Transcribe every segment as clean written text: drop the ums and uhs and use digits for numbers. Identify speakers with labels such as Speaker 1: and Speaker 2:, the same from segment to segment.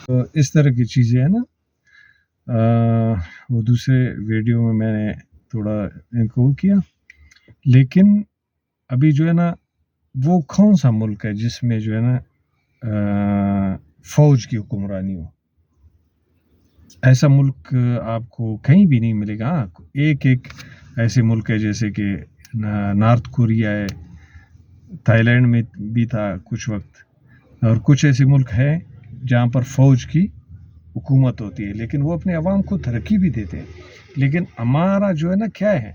Speaker 1: تو اس طرح کی چیزیں ہیں نا. وہ دوسرے ویڈیو میں میں نے تھوڑا ان کو کیا، لیکن ابھی جو ہے نا وہ کون سا ملک ہے جس میں جو ہے نا فوج کی حکمرانی ہو؟ ایسا ملک آپ کو کہیں بھی نہیں ملے گا. ہاں ایک ایسے ملک ہے جیسے کہ نارتھ کوریا ہے، تھائی لینڈ میں بھی تھا کچھ وقت، اور کچھ ایسے ملک ہیں جہاں پر فوج کی حکومت ہوتی ہے، لیکن وہ اپنے عوام کو ترقی بھی دیتے ہیں. لیکن ہمارا جو ہے نا کیا ہے،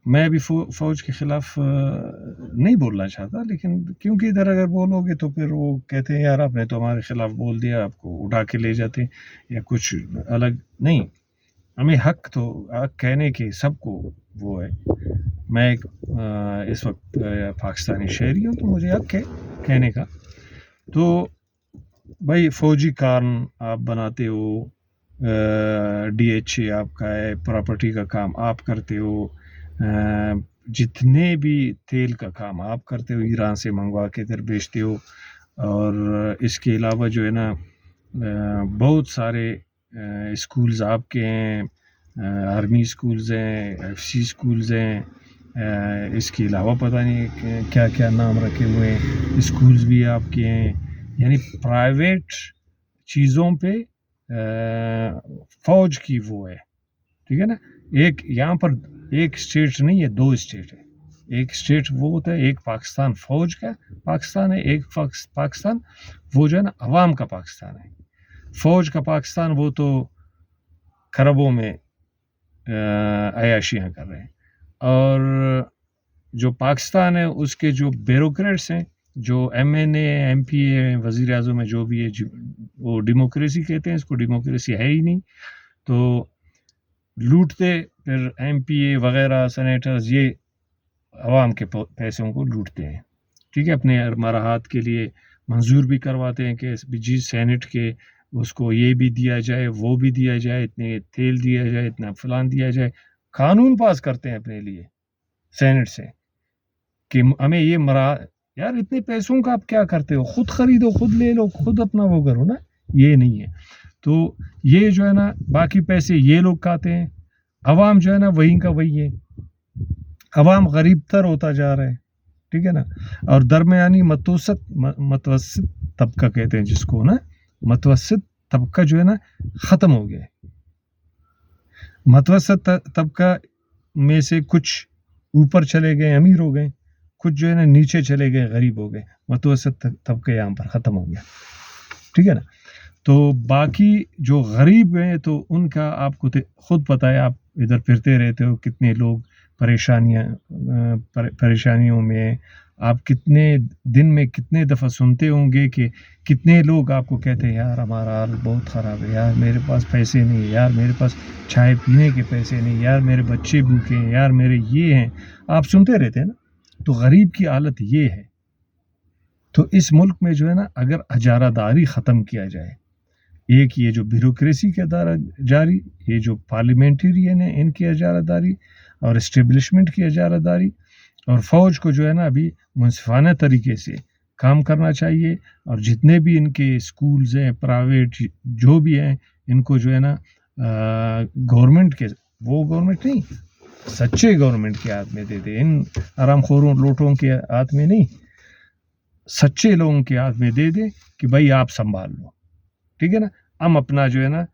Speaker 1: میں بھی فوج کے خلاف نہیں بولنا چاہتا، لیکن کیونکہ ادھر اگر بولو گے تو پھر وہ کہتے ہیں یار آپ نے تو ہمارے خلاف بول دیا، آپ کو اٹھا کے لے جاتے یا کچھ الگ. نہیں، ہمیں حق کہنے کے سب کو وہ ہے. میں ایک اس وقت پاکستانی شہری ہوں، تو مجھے حق ہے کہنے کا. تو بھائی فوجی کارن آپ بناتے ہو، DHA آپ کا ہے، پراپرٹی کا کام آپ کرتے ہو، جتنے بھی تیل کا کام آپ کرتے ہو ایران سے منگوا کے ادھر بیچتے ہو. اور اس کے علاوہ جو ہے نا بہت سارے اسکولز آپ کے ہیں، آرمی اسکولز ہیں، FC اسکولز ہیں، اس کے علاوہ پتہ نہیں کیا کیا نام رکھے ہوئے ہیں، اسکولز بھی آپ کے ہیں. یعنی پرائیویٹ چیزوں پہ فوج کی وہ ہے، ٹھیک ہے نا. ایک یہاں پر ایک اسٹیٹ نہیں ہے، 2 اسٹیٹ ہے. ایک اسٹیٹ وہ ہوتا ہے، ایک پاکستان فوج کا پاکستان ہے، ایک پاکستان وہ جو ہے نا عوام کا پاکستان ہے. فوج کا پاکستان وہ تو خربوں میں عیاشیاں کر رہے ہیں، اور جو پاکستان ہے اس کے جو بیوروکریٹس ہیں، جو MNA MP وزیر اعظم ہے، جو بھی ہے، وہ ڈیموکریسی کہتے ہیں اس کو. ڈیموکریسی ہے ہی نہیں. تو لوٹتے پھر MP وغیرہ سینیٹرز یہ عوام کے پیسوں کو لوٹتے ہیں، ٹھیک ہے، اپنے مرحات کے لیے منظور بھی کرواتے ہیں کہ جی سینٹ کے اس کو یہ بھی دیا جائے، وہ بھی دیا جائے، اتنے تیل دیا جائے، اتنا فلان دیا جائے. قانون پاس کرتے ہیں اپنے لیے سینٹ سے کہ ہمیں یہ یار اتنے پیسوں کا آپ کیا کرتے ہو؟ خود خریدو، خود لے لو، خود اپنا وہ کرو نا. یہ نہیں ہے. تو یہ جو ہے نا باقی پیسے یہ لوگ کھاتے ہیں، عوام جو ہے نا وہیں کا وہی ہے. عوام غریب تر ہوتا جا رہا ہے، ٹھیک ہے نا. اور درمیانی متوسط طبقہ کہتے ہیں جس کو نا، متوسط طبقہ جو ہے نا ختم ہو گیا ہے. متوسط طبقہ میں سے کچھ اوپر چلے گئے، امیر ہو گئے، کچھ جو ہے نا نیچے چلے گئے، غریب ہو گئے. متوسط طبقہ یہاں پر ختم ہو گیا، ٹھیک ہے نا. تو باقی جو غریب ہیں تو ان کا آپ کو خود پتہ ہے، آپ ادھر پھرتے رہتے ہو، کتنے لوگ پریشانیوں میں. آپ کتنے دن میں کتنے دفعہ سنتے ہوں گے کہ کتنے لوگ آپ کو کہتے ہیں یار ہمارا حال بہت خراب ہے، یار میرے پاس پیسے نہیں، یار میرے پاس چائے پینے کے پیسے نہیں، یار میرے بچے بھوکے ہیں، یار میرے یہ ہیں. آپ سنتے رہتے ہیں نا. تو غریب کی حالت یہ ہے. تو اس ملک میں جو ہے نا اگر اجارہ داری ختم کیا جائے، ایک یہ جو بیوروکریسی کا ادارہ جاری، یہ جو پارلیمنٹرین ہیں ان کی اجارہ داری، اور اسٹیبلشمنٹ کی اجارہ داری، اور فوج کو جو ہے نا ابھی منصفانہ طریقے سے کام کرنا چاہیے. اور جتنے بھی ان کے اسکولز ہیں پرائیویٹ جو بھی ہیں، ان کو جو ہے نا گورنمنٹ کے، وہ گورنمنٹ نہیں، سچے گورنمنٹ کے ہاتھ میں دے دے. ان آرام خوروں لوٹوں کے ہاتھ میں نہیں، سچے لوگوں کے ہاتھ میں دے دے کہ بھائی آپ سنبھال لو، ٹھیک ہے نا. ہم اپنا جو ہے نا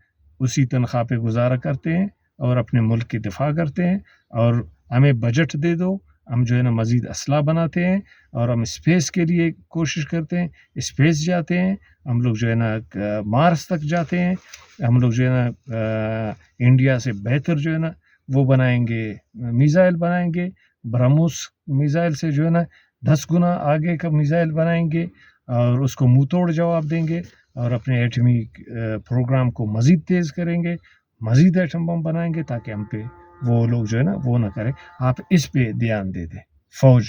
Speaker 1: اسی تنخواہ پہ گزارا کرتے ہیں اور اپنے ملک کی دفاع کرتے ہیں، اور ہمیں بجٹ دے دو، ہم جو ہے نا مزید اسلحہ بناتے ہیں، اور ہم اسپیس کے لیے کوشش کرتے ہیں، اسپیس جاتے ہیں. ہم لوگ جو ہے نا مارس تک جاتے ہیں. ہم لوگ جو ہے نا انڈیا سے بہتر جو ہے نا وہ بنائیں گے، میزائل بنائیں گے. برہموس میزائل سے جو ہے نا 10 گنا آگے کا میزائل بنائیں گے، اور اس کو منہ توڑ جواب دیں گے، اور اپنے ایٹمی پروگرام کو مزید تیز کریں گے، مزید ایٹم بم بنائیں گے تاکہ ہم پہ وہ لوگ جو ہے نا وہ نہ کریں. آپ اس پہ دھیان دے دیں، فوج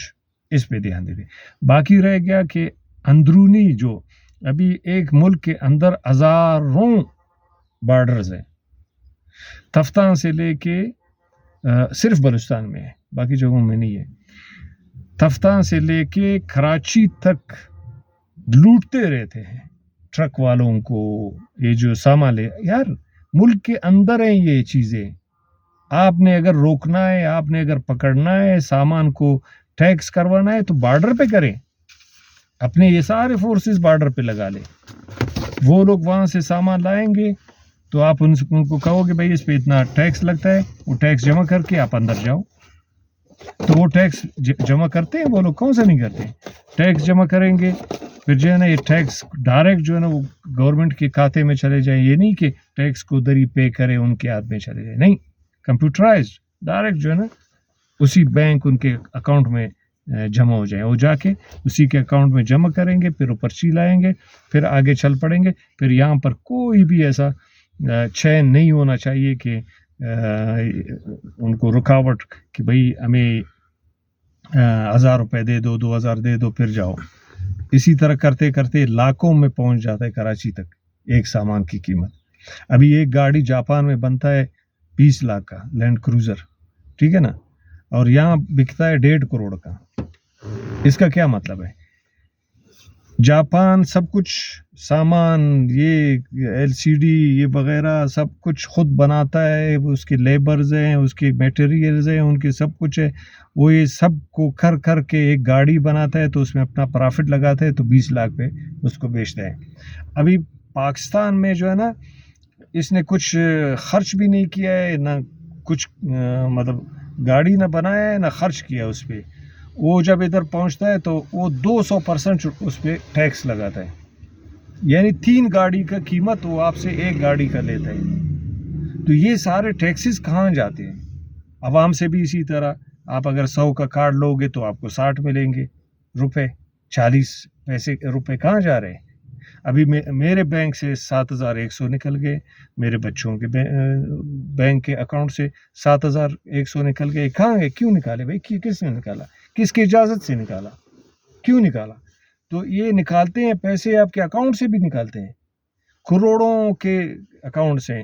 Speaker 1: اس پہ دھیان دے دیں. باقی رہ گیا کہ اندرونی جو ابھی ایک ملک کے اندر ہزاروں بارڈرز ہیں، تفتان سے لے کے صرف بلوچستان میں ہے، باقی جگہوں میں نہیں ہے. تفتان سے لے کے کراچی تک لوٹتے رہتے ہیں، ٹرک والوں کو، یہ جو سامان لے، یار ملک کے اندر ہیں یہ چیزیں. آپ نے اگر روکنا ہے، آپ نے اگر پکڑنا ہے، سامان کو ٹیکس کروانا ہے تو بارڈر پہ کریں. اپنے یہ سارے فورسز بارڈر پہ لگا لیں. وہ لوگ وہاں سے سامان لائیں گے تو آپ ان کو کہو کہ بھائی اس پہ اتنا ٹیکس لگتا ہے، وہ ٹیکس جمع کر کے آپ اندر جاؤ. تو وہ ٹیکس جمع کرتے ہیں وہ لوگ، کون سا نہیں کرتے. ٹیکس جمع کریں گے، پھر جو ہے نا یہ ٹیکس ڈائریکٹ جو ہے نا وہ گورنمنٹ کے کھاتے میں چلے جائیں. یہ نہیں کہ ٹیکس کو ادھر ہی پے کرے ان کے ہاتھ میں چلے جائیں، نہیں، کمپیوٹرائزڈ ڈائریکٹ جو ہے نا اسی بینک ان کے اکاؤنٹ میں جمع ہو جائیں. وہ جا کے اسی کے اکاؤنٹ میں جمع کریں گے، پھر وہ پرچی لائیں گے، پھر آگے چل پڑیں گے. پھر یہاں پر کوئی بھی ایسا چین نہیں ہونا چاہیے کہ ان کو رکاوٹ کہ بھئی ہمیں 1000 روپے دے دو، 2000 دے دو، پھر جاؤ. اسی طرح کرتے کرتے لاکھوں میں پہنچ جاتا ہے کراچی تک ایک سامان کی قیمت. ابھی ایک گاڑی جاپان میں بنتا ہے 20 لاکھ کا لینڈ کروزر، ٹھیک ہے نا، اور یہاں بکتا ہے 1.5 کروڑ کا. اس کا کیا مطلب ہے؟ جاپان سب کچھ سامان، یہ ایل سی ڈی یہ وغیرہ سب کچھ خود بناتا ہے. اس کے لیبرز ہیں، اس کے میٹیریلز ہیں، ان کے سب کچھ ہے. وہ یہ سب کو کر کے ایک گاڑی بناتا ہے تو اس میں اپنا پرافٹ لگاتا ہے تو 20 لاکھ پہ اس کو بیچتا ہے. ابھی پاکستان میں جو ہے نا اس نے کچھ خرچ بھی نہیں کیا ہے، نہ کچھ مطلب گاڑی نہ بنایا ہے، نہ خرچ کیا اس پہ. وہ جب ادھر پہنچتا ہے تو وہ 200% اس پہ ٹیکس لگاتا ہے. یعنی 3 گاڑی کا قیمت وہ آپ سے 1 گاڑی کا لیتا ہے. تو یہ سارے ٹیکسز کہاں جاتے ہیں؟ عوام سے بھی اسی طرح. آپ اگر 100 کا کارڈ لو گے تو آپ کو 60 ملیں گے روپے، 40 پیسے روپے کہاں جا رہے ہیں؟ ابھی میرے بینک سے 7100 نکل گئے، میرے بچوں کے بینک کے اکاؤنٹ سے 7100 نکل گئے. کہاں گئے؟ کیوں نکالے بھائی؟ کس نے نکالا؟ کس کی اجازت سے نکالا؟ کیوں نکالا؟ تو یہ نکالتے ہیں پیسے، آپ کے اکاؤنٹ سے بھی نکالتے ہیں، کروڑوں کے اکاؤنٹ سے.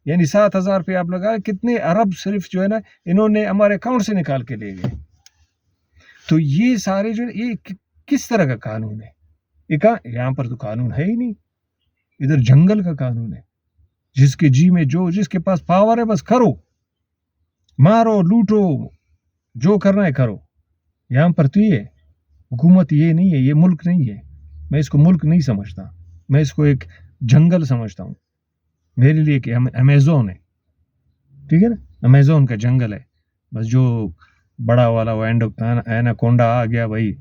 Speaker 1: یعنی 7000 پہ آپ لگائے، کتنے ارب صرف جو ہے نا انہوں نے ہمارے اکاؤنٹ سے نکال کے لے گئے. تو یہ سارے جو یہ کس طرح کا قانون ہے؟ یہاں پر تو قانون ہے ہی نہیں. ادھر جنگل کا قانون ہے. جس کے جی میں جس کے پاس پاور ہے بس کرو، مارو، لوٹو، جو کرنا ہے کرو. یہاں پر تو یہ حکومت یہ نہیں ہے، یہ ملک نہیں ہے. میں اس کو ملک نہیں سمجھتا، میں اس کو ایک جنگل سمجھتا ہوں. میرے لیے کہ امیزون ہے، ٹھیک ہے نا، امیزون کا جنگل ہے. بس جو بڑا والا وہ ایناکونڈا آ گیا بھائی،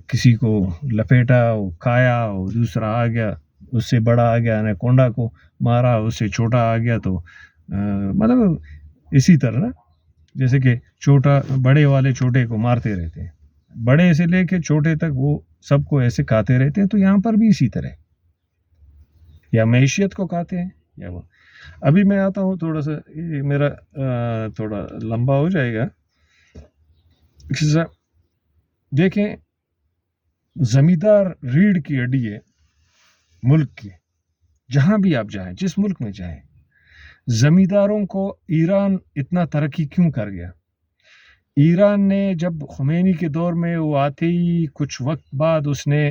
Speaker 1: کسی کو لپیٹا، وہ کھایا، وہ دوسرا آ گیا اس سے بڑا آ گیا، ایناکونڈا کو مارا، اس سے چھوٹا آ گیا. تو مطلب اسی طرح نا، جیسے کہ بڑے والے چھوٹے کو مارتے رہتے ہیں، بڑے سے لے کے چھوٹے تک وہ سب کو ایسے کھاتے رہتے ہیں. تو یہاں پر بھی اسی طرح یا معیشت کو کھاتے ہیں یا وہ. ابھی میں آتا ہوں، تھوڑا سا یہ میرا تھوڑا لمبا ہو جائے گا. دیکھیں، زمیندار ریڑھ کی ہڈی ہے ملک کی. جہاں بھی آپ جائیں، جس ملک میں جائیں، زمینداروں کو ایران اتنا ترقی کیوں کر گیا؟ ایران نے جب خمینی کے دور میں وہ آتے ہی کچھ وقت بعد اس نے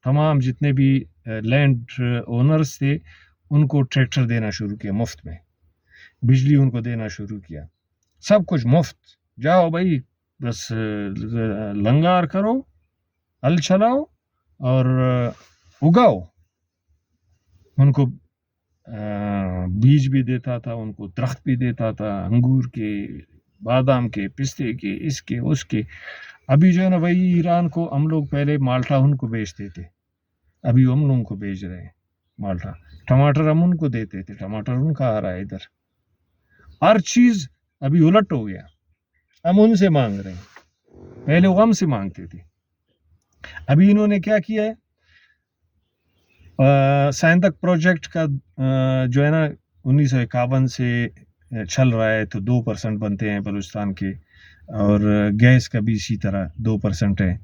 Speaker 1: تمام جتنے بھی لینڈ اونرز تھے ان کو ٹریکٹر دینا شروع کیا مفت میں، بجلی ان کو دینا شروع کیا، سب کچھ مفت. جاؤ بھائی، بس لنگار کرو، ہل چلاؤ اور اگاؤ. ان کو بیج بھی دیتا تھا، ان کو درخت بھی دیتا تھا، انگور کے، بادام کے، پستے کے، اس کے اس کے. ابھی جو ہے نا وہی ایران کو ہم لوگ پہلے مالٹا ان کو بیچتے تھے، ابھی ہم لوگوں کو بیچ رہے ہیں مالٹا. ٹماٹر ہم ان کو دیتے تھے، ٹماٹر ان کا آ رہا ہے ادھر. ہر چیز ابھی الٹ ہو گیا، ہم ان سے مانگ رہے ہیں، پہلے وہ ہم سے مانگتے تھے. ابھی انہوں نے کیا کیا ہے، سائنتک پروجیکٹ کا جو ہے نا 1951 سے چل رہا ہے، تو 2% بنتے ہیں بلوچستان کے، اور گیس کا بھی اسی طرح 2% ہے.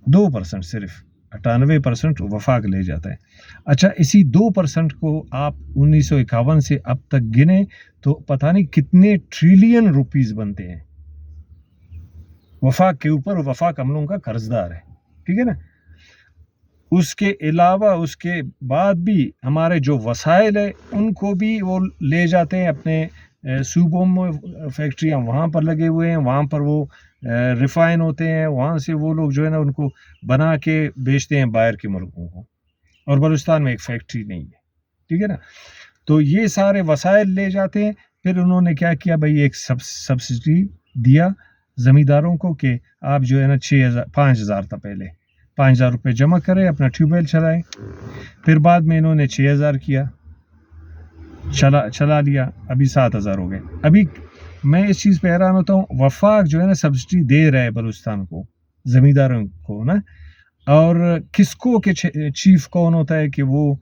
Speaker 1: 2% صرف، 98% وفاق لے جاتا ہے. اچھا، اسی 2% کو آپ 1951 سے اب تک گنے تو پتہ نہیں کتنے ٹریلین روپیز بنتے ہیں وفاق کے اوپر. وفاق ہم لوگوں کا قرض دار ہے، ٹھیک ہے نا. اس کے علاوہ اس کے بعد بھی ہمارے جو وسائل ہیں ان کو بھی وہ لے جاتے ہیں اپنے صوبوں میں، فیکٹریاں وہاں پر لگے ہوئے ہیں، وہاں پر وہ ریفائن ہوتے ہیں، وہاں سے وہ لوگ جو ہے نا ان کو بنا کے بیچتے ہیں باہر کے ملکوں کو، اور بلوچستان میں ایک فیکٹری نہیں ہے، ٹھیک ہے نا. تو یہ سارے وسائل لے جاتے ہیں. پھر انہوں نے کیا کیا بھائی، ایک سبسڈی دیا زمینداروں کو کہ آپ جو ہے نا 5,000 تھا پہلے، 5,000 روپے جمع کرے، اپنا ٹیوب ویل چلائے. پھر بعد میں انہوں نے 6,000 کیا، چلا لیا، ابھی 7,000 ہو گئے. ابھی میں اس چیز پہ حیران ہوتا ہوں، وفاق جو ہے نا سبسڈی دے رہا ہے بلوچستان کو، زمینداروں کو نا، اور کسکو کے چیف کون ہوتا ہے کہ وہ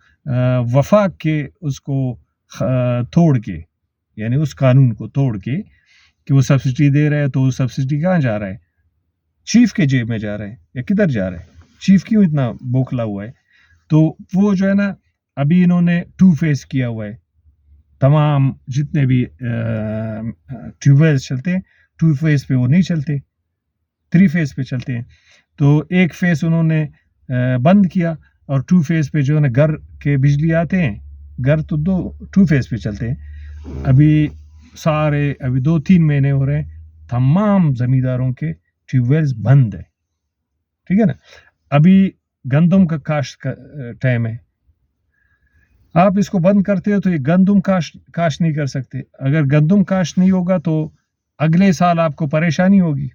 Speaker 1: وفاق کے اس کو توڑ کے، یعنی اس قانون کو توڑ کے کہ وہ سبسڈی دے رہا ہے، تو وہ سبسڈی کہاں جا رہا ہے؟ چیف کے جیب میں جا رہا ہے یا کدھر جا رہا ہے؟ چیف کیوں اتنا بوکھلا ہوا ہے؟ تو وہ جو ہے نا ابھی انہوں نے 2 فیز کیا ہوا ہے، تمام جتنے بھی ٹیوب ویلز چلتے ہیں 2 فیز پہ وہ نہیں چلتے، 3 فیز پہ چلتے ہیں. تو ایک فیز انہوں نے بند کیا، اور 2 فیز پہ جو ہے نا گھر کے بجلی آتے ہیں، گھر تو 2 فیز پہ چلتے ہیں. ابھی 2-3 مہینے ہو رہے ہیں، تمام زمینداروں کے ٹیوب ویلز بند ہے، ٹھیک ہے نا. ابھی گندم کا کاشت کا ٹائم ہے، آپ اس کو بند کرتے ہو تو یہ گندم کاشت نہیں کر سکتے. اگر گندم کاشت نہیں ہوگا تو اگلے سال آپ کو پریشانی ہوگی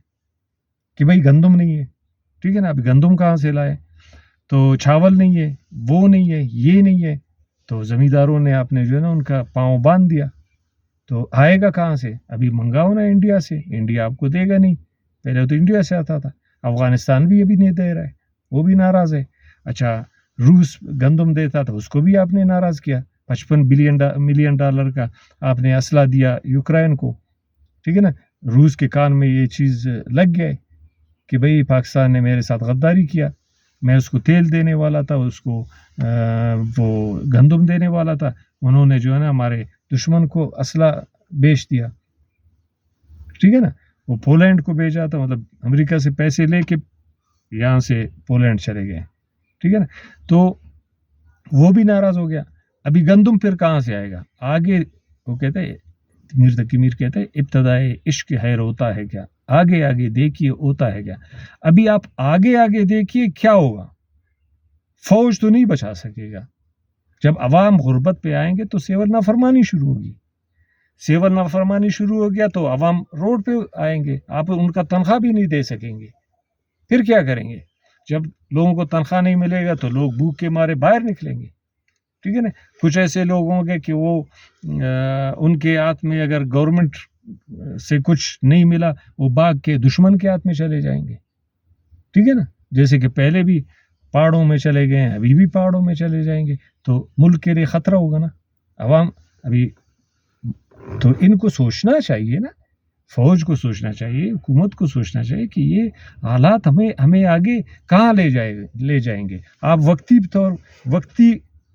Speaker 1: کہ بھائی گندم نہیں ہے، ٹھیک ہے نا. ابھی گندم کہاں سے لائے؟ تو چاول نہیں ہے، وہ نہیں ہے، یہ نہیں ہے. تو زمینداروں نے آپ نے جو ہے نا ان کا پاؤں باندھ دیا. تو آئے گا کہاں سے؟ ابھی منگاؤ نا انڈیا سے، انڈیا آپ کو دے گا نہیں. پہلے تو انڈیا سے آتا تھا، افغانستان بھی ابھی نہیں دے رہا ہے، وہ بھی ناراض ہے. اچھا، روس گندم دیتا تھا، اس کو بھی آپ نے ناراض کیا. $55 ملین کا آپ نے اسلحہ دیا یوکرائن کو، ٹھیک ہے نا. روس کے کان میں یہ چیز لگ گیا کہ بھئی پاکستان نے میرے ساتھ غداری کیا، میں اس کو تیل دینے والا تھا، اس کو وہ گندم دینے والا تھا، انہوں نے جو ہے نا ہمارے دشمن کو اسلحہ بیچ دیا، ٹھیک ہے نا. وہ پولینڈ کو بھیجا تھا، مطلب امریکہ سے پیسے لے کے یہاں سے پولینڈ چلے گئے، ٹھیک ہے نا. تو وہ بھی ناراض ہو گیا. ابھی گندم پھر کہاں سے آئے گا؟ آگے وہ کہتے ہیں، میر تقی میر کہتے ہیں ابتدائے عشق خیر ہوتا ہے کیا، آگے آگے دیکھیے ہوتا ہے کیا. ابھی آپ آگے آگے دیکھیے کیا ہوگا. فوج تو نہیں بچا سکے گا. جب عوام غربت پہ آئیں گے تو سیول نافرمانی شروع ہوگی. سیول نافرمانی شروع ہو گیا تو عوام روڈ پہ آئیں گے، آپ ان کا تنخواہ بھی نہیں دے سکیں گے. پھر کیا کریں گے؟ جب لوگوں کو تنخواہ نہیں ملے گا تو لوگ بھوک کے مارے باہر نکلیں گے، ٹھیک ہے نا. کچھ ایسے لوگ ہوں گے کہ وہ ان کے ہاتھ میں اگر گورنمنٹ سے کچھ نہیں ملا، وہ بھاگ کے دشمن کے ہاتھ میں چلے جائیں گے، ٹھیک ہے نا. جیسے کہ پہلے بھی پہاڑوں میں چلے گئے ہیں، ابھی بھی پہاڑوں میں چلے جائیں گے، تو ملک کے لیے خطرہ ہوگا نا. عوام ابھی تو ان کو سوچنا چاہیے نا، فوج کو سوچنا چاہیے، حکومت کو سوچنا چاہیے کہ یہ حالات ہمیں آگے کہاں لے جائیں گے. آپ وقتی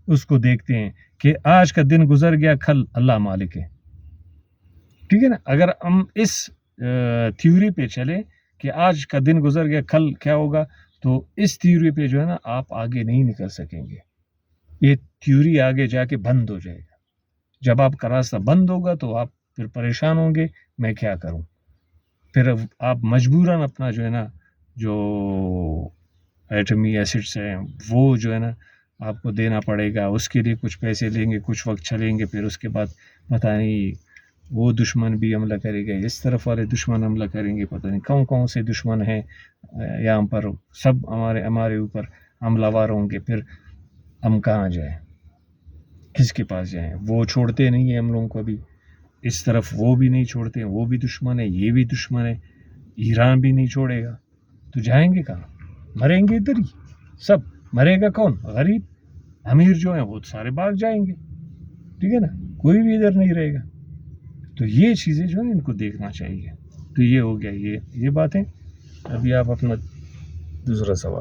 Speaker 1: اس کو دیکھتے ہیں کہ آج کا دن گزر گیا، کل اللہ مالک ہے، ٹھیک ہے نا. اگر ہم اس تھیوری پہ چلیں کہ آج کا دن گزر گیا، کل کیا ہوگا، تو اس تھیوری پہ جو ہے نا آپ آگے نہیں نکل سکیں گے. یہ تھیوری آگے جا کے بند ہو جائے گا. جب آپ کا راستہ بند ہوگا تو آپ پھر پریشان ہوں گے، میں کیا کروں. پھر آپ مجبوراً اپنا جو ہے نا جو ایٹمی ایسڈس ہیں وہ جو ہے نا آپ کو دینا پڑے گا. اس کے لیے کچھ پیسے لیں گے، کچھ وقت چلیں گے، پھر اس کے بعد پتہ نہیں وہ دشمن بھی حملہ کرے گا، اس طرف والے دشمن حملہ کریں گے، پتہ نہیں کون سے دشمن ہیں یہاں پر، سب ہمارے اوپر حملہ وار ہوں گے. پھر ہم کہاں جائیں، کس کے پاس جائیں؟ وہ چھوڑتے نہیں ہیں ہم لوگوں کو. ابھی اس طرف وہ بھی نہیں چھوڑتے ہیں، وہ بھی دشمن ہے، یہ بھی دشمن ہے، ایران بھی نہیں چھوڑے گا. تو جائیں گے کہاں؟ مریں گے ادھر ہی سب. مرے گا کون؟ غریب. امیر جو ہیں وہ سارے بھاگ جائیں گے، ٹھیک ہے نا. کوئی بھی ادھر نہیں رہے گا. تو یہ چیزیں جو ہے ان کو دیکھنا چاہیے. تو یہ ہو گیا یہ باتیں. ابھی آپ اپنا دوسرا سوال.